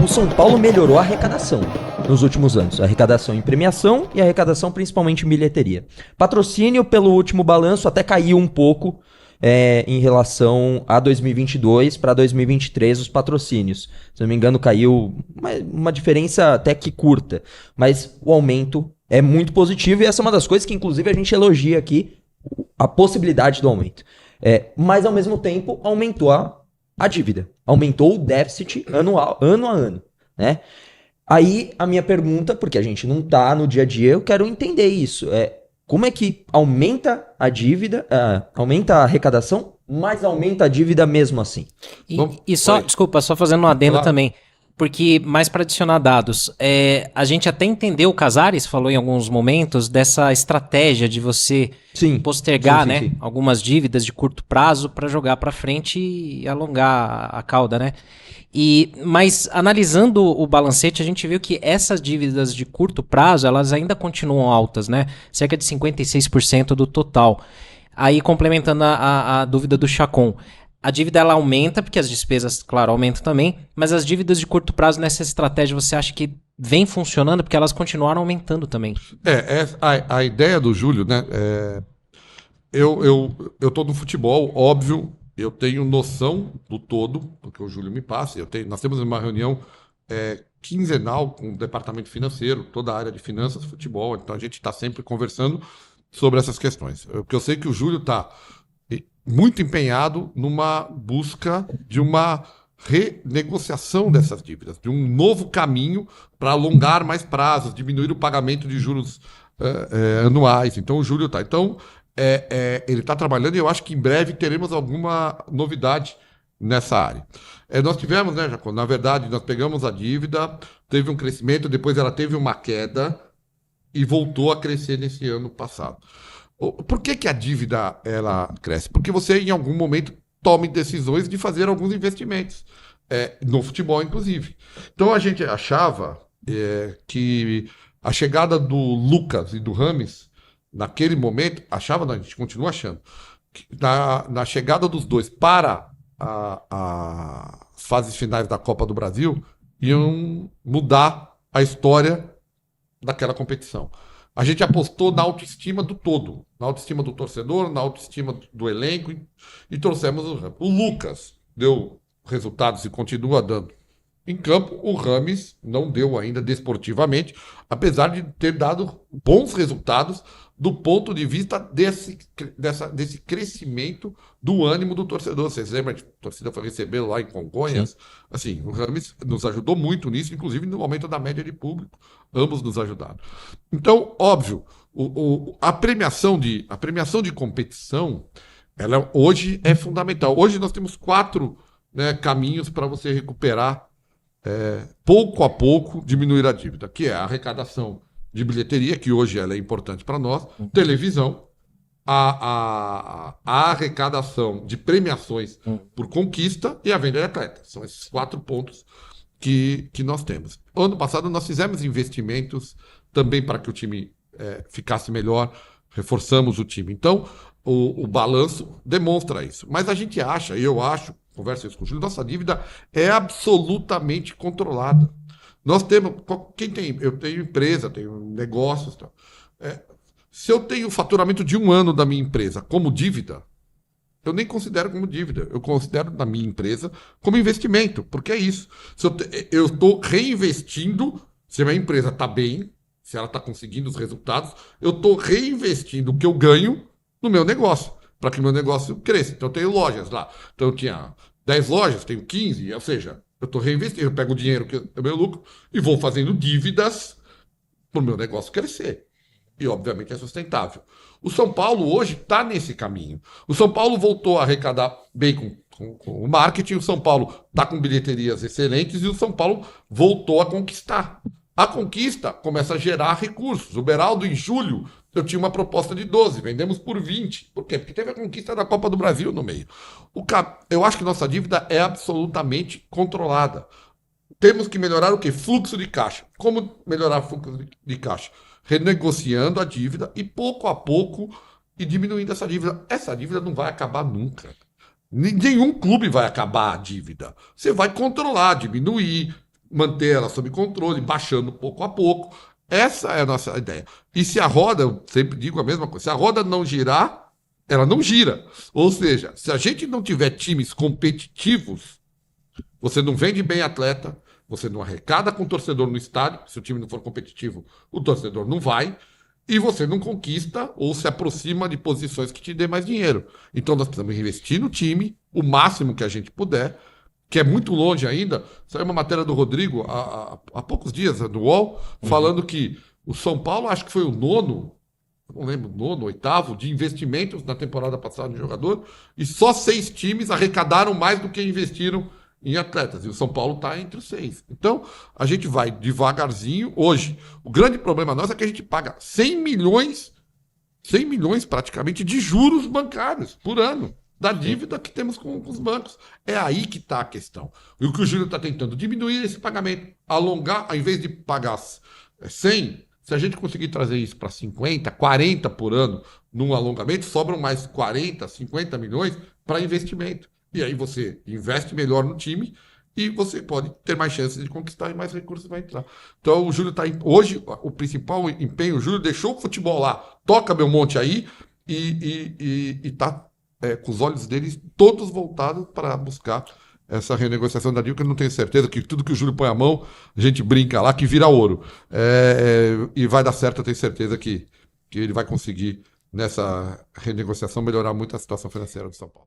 o São Paulo melhorou a arrecadação nos últimos anos. A arrecadação em premiação e a arrecadação principalmente em bilheteria. Patrocínio, pelo último balanço, até caiu um pouco em relação a 2022 para 2023, os patrocínios. Se não me engano, caiu uma diferença até que curta. Mas o aumento é muito positivo e essa é uma das coisas que, inclusive, a gente elogia aqui, a possibilidade do aumento. Mas, ao mesmo tempo, aumentou a dívida. Aumentou o déficit anual, ano a ano, né? Aí, a minha pergunta, porque a gente não tá no dia a dia, eu quero entender isso. Como é que aumenta a dívida, aumenta a arrecadação, mas aumenta a dívida mesmo assim? Desculpa, só fazendo um adendo também. Porque, mais para adicionar dados, a gente até entendeu, o Casares falou em alguns momentos, dessa estratégia de você postergar, né, algumas dívidas de curto prazo para jogar para frente e alongar a cauda, né? Mas analisando o balancete, a gente viu que essas dívidas de curto prazo, elas ainda continuam altas, né? Cerca de 56% do total. Aí, complementando a dúvida do Chacon, a dívida ela aumenta, porque as despesas, claro, aumentam também, mas as dívidas de curto prazo nessa estratégia, você acha que vem funcionando? Porque elas continuaram aumentando também. A ideia do Júlio, né? Eu tô no futebol, óbvio, eu tenho noção do todo, porque o Júlio me passa. Nós temos uma reunião quinzenal com o departamento financeiro, toda a área de finanças, futebol, então a gente está sempre conversando sobre essas questões. Porque eu sei que o Júlio está muito empenhado numa busca de uma renegociação dessas dívidas, de um novo caminho para alongar mais prazos, diminuir o pagamento de juros anuais. Então o Júlio está. Então ele está trabalhando e eu acho que em breve teremos alguma novidade nessa área. Nós tivemos, né, Jacob? Na verdade, nós pegamos a dívida, teve um crescimento, depois ela teve uma queda e voltou a crescer nesse ano passado. Por que a dívida ela cresce? Porque você, em algum momento, tome decisões de fazer alguns investimentos, no futebol, inclusive. Então, a gente achava que a chegada do Lucas e do Rames, naquele momento, a gente continua achando, que na chegada dos dois para as fases finais da Copa do Brasil, iam mudar a história daquela competição. A gente apostou na autoestima do todo, na autoestima do torcedor, na autoestima do elenco e trouxemos o Rames. O Lucas deu resultados e continua dando em campo. O Rames não deu ainda desportivamente, apesar de ter dado bons resultados do ponto de vista desse crescimento do ânimo do torcedor. Vocês lembram? A torcida foi recebê-lo lá em Congonhas. Sim. Assim, o Rames nos ajudou muito nisso, inclusive no aumento da média de público. Ambos nos ajudaram. Então, óbvio, a premiação de competição, ela hoje é fundamental. Hoje nós temos 4 caminhos para você recuperar, pouco a pouco, diminuir a dívida, que é a arrecadação de bilheteria, que hoje ela é importante para nós, televisão, a arrecadação de premiações por conquista e a venda de atletas. São esses 4 pontos que nós temos. Ano passado nós fizemos investimentos também para que o time ficasse melhor, reforçamos o time. Então, o balanço demonstra isso. Mas a gente acha, e eu acho, conversa isso com o Júlio, nossa dívida é absolutamente controlada. Nós temos, eu tenho empresa, tenho negócios, tal. Se eu tenho o faturamento de um ano da minha empresa como dívida, eu nem considero como dívida, eu considero da minha empresa como investimento, porque é isso. Se eu estou reinvestindo, se a minha empresa está bem, se ela está conseguindo os resultados, eu estou reinvestindo o que eu ganho no meu negócio, para que o meu negócio cresça. Então eu tenho lojas lá, então eu tinha 10 lojas, tenho 15, ou seja, eu estou reinvestindo, eu pego o dinheiro que é meu lucro e vou fazendo dívidas para o meu negócio crescer. E, obviamente, é sustentável. O São Paulo hoje está nesse caminho. O São Paulo voltou a arrecadar bem com o marketing, o São Paulo está com bilheterias excelentes e o São Paulo voltou a conquistar. A conquista começa a gerar recursos. O Beraldo, em julho, eu tinha uma proposta de 12, vendemos por 20. Por quê? Porque teve a conquista da Copa do Brasil no meio. Eu acho que nossa dívida é absolutamente controlada. Temos que melhorar o quê? Fluxo de caixa. Como melhorar o fluxo de caixa? Renegociando a dívida e pouco a pouco e diminuindo essa dívida. Essa dívida não vai acabar nunca. Nenhum clube vai acabar a dívida. Você vai controlar, diminuir, manter ela sob controle, baixando pouco a pouco. Essa é a nossa ideia. E se a roda, eu sempre digo a mesma coisa, se a roda não girar, ela não gira. Ou seja, se a gente não tiver times competitivos, você não vende bem atleta, você não arrecada com o torcedor no estádio, se o time não for competitivo, o torcedor não vai, e você não conquista ou se aproxima de posições que te dê mais dinheiro. Então nós precisamos investir no time, o máximo que a gente puder, que é muito longe ainda. Saiu uma matéria do Rodrigo há poucos dias no UOL, falando que o São Paulo, acho que foi o nono, não lembro, nono, oitavo, de investimentos na temporada passada no jogador, e só 6 times arrecadaram mais do que investiram em atletas, e o São Paulo está entre os 6. Então, a gente vai devagarzinho. Hoje, o grande problema nosso é que a gente paga 100 milhões praticamente de juros bancários por ano, da dívida que temos com os bancos. É aí que está a questão. E o que o Júlio está tentando diminuir esse pagamento, alongar, ao invés de pagar 100, se a gente conseguir trazer isso para 50, 40 por ano num alongamento, sobram mais 40, 50 milhões para investimento. E aí você investe melhor no time e você pode ter mais chances de conquistar e mais recursos vai entrar. Então o Júlio está... Hoje, o principal empenho, o Júlio deixou o futebol lá, toca Belmonte aí e está com os olhos deles todos voltados para buscar essa renegociação da dívida, que eu não tenho certeza que tudo que o Júlio põe a mão, a gente brinca lá, que vira ouro. E vai dar certo, eu tenho certeza que ele vai conseguir, nessa renegociação, melhorar muito a situação financeira do São Paulo.